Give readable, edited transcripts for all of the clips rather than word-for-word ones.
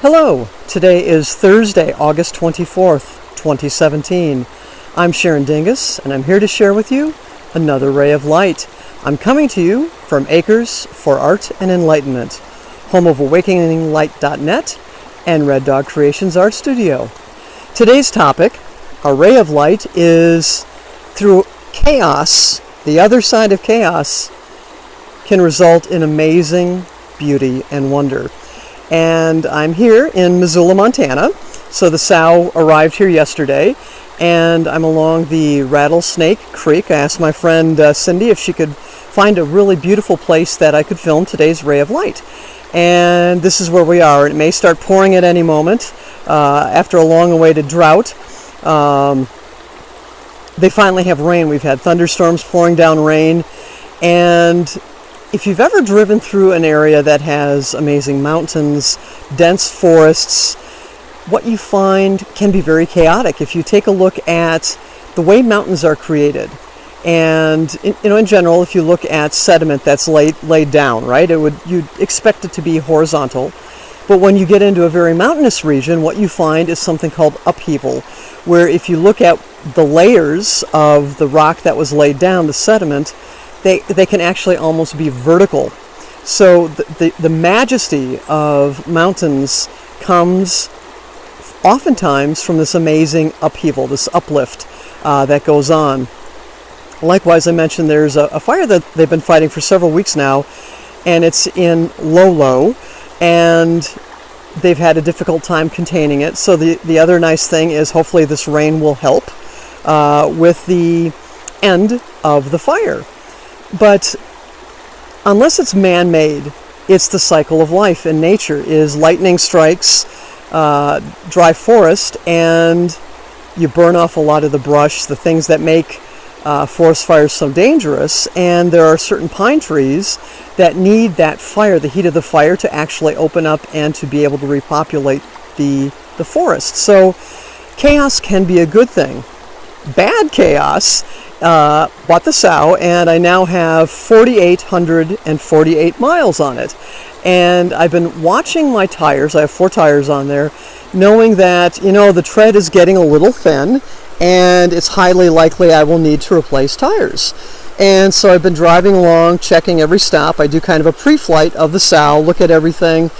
Hello, today is Thursday, August 24th, 2017. I'm Sharon Dingus, and I'm here to share with you another ray of light. I'm coming to you from Acres for Art and Enlightenment, home of AwakeningLight.net and Red Dog Creations Art Studio. Today's topic, a ray of light, is through chaos, the other side of chaos can result in amazing beauty and wonder. And I'm here in Missoula, Montana. So the sow arrived here yesterday, and I'm along the Rattlesnake Creek. I asked my friend Cindy if she could find a really beautiful place that I could film today's ray of light. And this is where we are. It may start pouring at any moment after a long-awaited drought. They finally have rain. We've had thunderstorms pouring down rain, and if you've ever driven through an area that has amazing mountains, dense forests, what you find can be very chaotic. If you take a look at the way mountains are created, and in general, if you look at sediment that's laid down, right, you'd expect it to be horizontal. But when you get into a very mountainous region, what you find is something called upheaval, where if you look at the layers of the rock that was laid down, the sediment, they can actually almost be vertical. So the majesty of mountains comes oftentimes from this amazing upheaval, this uplift that goes on. Likewise, I mentioned there's a fire that they've been fighting for several weeks now, and it's in Lolo, and they've had a difficult time containing it. So the other nice thing is hopefully this rain will help with the end of the fire. But unless it's man-made, it's the cycle of life in nature. Is lightning strikes dry forest, and you burn off a lot of the brush, the things that make forest fires so dangerous. And there are certain pine trees that need that fire, the heat of the fire, to actually open up and to be able to repopulate the forest. So chaos can be a good thing. Bad chaos bought the sow, and I now have 4,848 miles on it. And I've been watching my tires. I have 4 tires on there, knowing that, the tread is getting a little thin, and it's highly likely I will need to replace tires. And so I've been driving along, checking every stop. I do kind of a pre-flight of the sow, look at everything,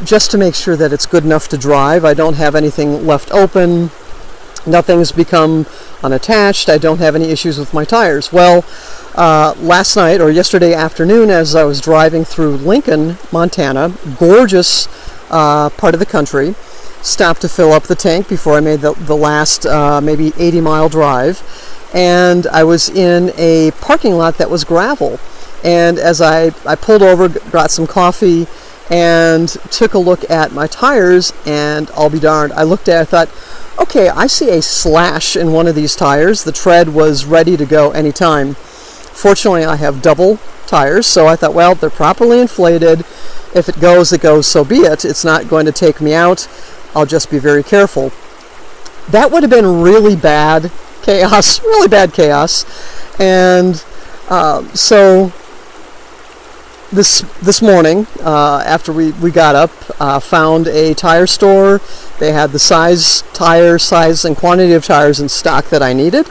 just to make sure that it's good enough to drive. I don't have anything left open. Nothing's become unattached. I don't have any issues with my tires. Well, last night or yesterday afternoon, as I was driving through Lincoln, Montana, gorgeous part of the country, stopped to fill up the tank before I made the last maybe 80-mile drive, and I was in a parking lot that was gravel. And as I pulled over, got some coffee, and took a look at my tires, and I'll be darned, I looked at it, I thought, okay, I see a slash in one of these tires. The tread was ready to go anytime. Fortunately, I have double tires, so I thought, well, they're properly inflated. If it goes, so be it. It's not going to take me out. I'll just be very careful. That would have been really bad chaos, really bad chaos. And so this morning, after we got up, found a tire store. They had the size and quantity of tires in stock that I needed,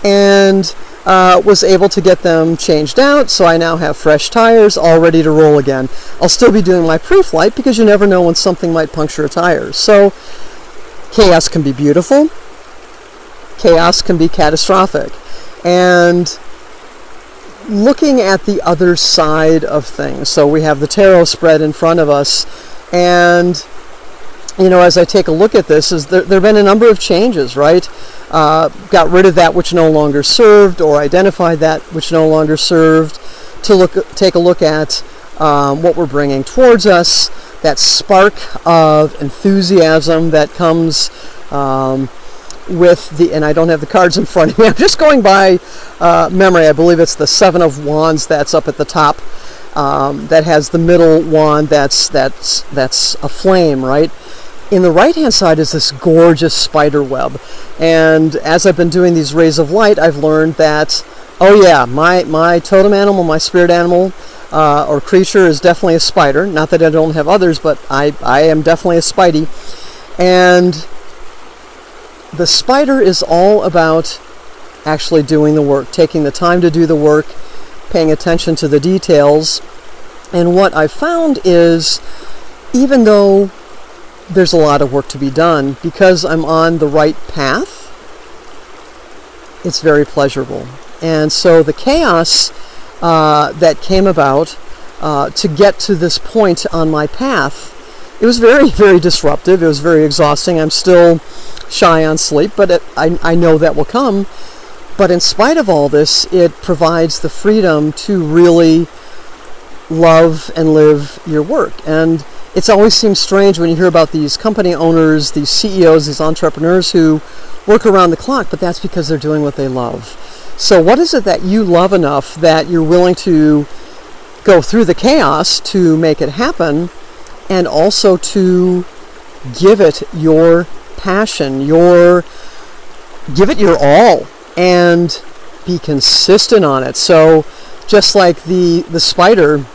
and was able to get them changed out. So I now have fresh tires, all ready to roll again. I'll still be doing my pre-flight because you never know when something might puncture a tire. So chaos can be beautiful. Chaos can be catastrophic. And looking at the other side of things, so we have the tarot spread in front of us, and as I take a look at this, there have been a number of changes, right? Got rid of that which no longer served, or identified that which no longer served, to take a look at what we're bringing towards us, that spark of enthusiasm that comes with and I don't have the cards in front of me, I'm just going by memory. I believe it's the 7 of Wands that's up at the top, that has the middle wand that's a flame, right? In the right-hand side is this gorgeous spider web. And as I've been doing these rays of light, I've learned that, oh yeah, my totem animal, my spirit animal, or creature is definitely a spider. Not that I don't have others, but I am definitely a Spidey. And the spider is all about actually doing the work, taking the time to do the work, paying attention to the details. And what I've found is, even though there's a lot of work to be done, because I'm on the right path, it's very pleasurable. And so the chaos that came about to get to this point on my path, it was very, very disruptive. It was very exhausting. I'm still shy on sleep, but I know that will come. But in spite of all this, it provides the freedom to really love and live your work. And it's always seems strange when you hear about these company owners, these CEOs, these entrepreneurs who work around the clock, but that's because they're doing what they love. So what is it that you love enough that you're willing to go through the chaos to make it happen, and also to give it your passion, give it your all, and be consistent on it? So just like the spider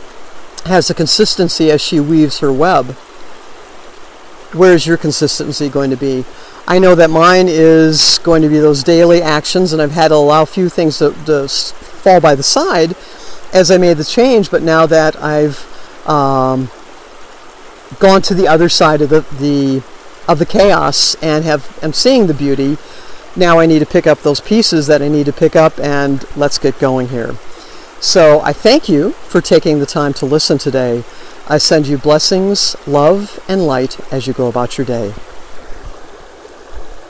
has a consistency as she weaves her web, where's your consistency going to be? I know that mine is going to be those daily actions, and I've had to allow a few things to fall by the side as I made the change. But now that I've gone to the other side of the chaos and am seeing the beauty, now I need to pick up those pieces that I need to pick up, and let's get going here. So I thank you for taking the time to listen today. I send you blessings, love, and light as you go about your day.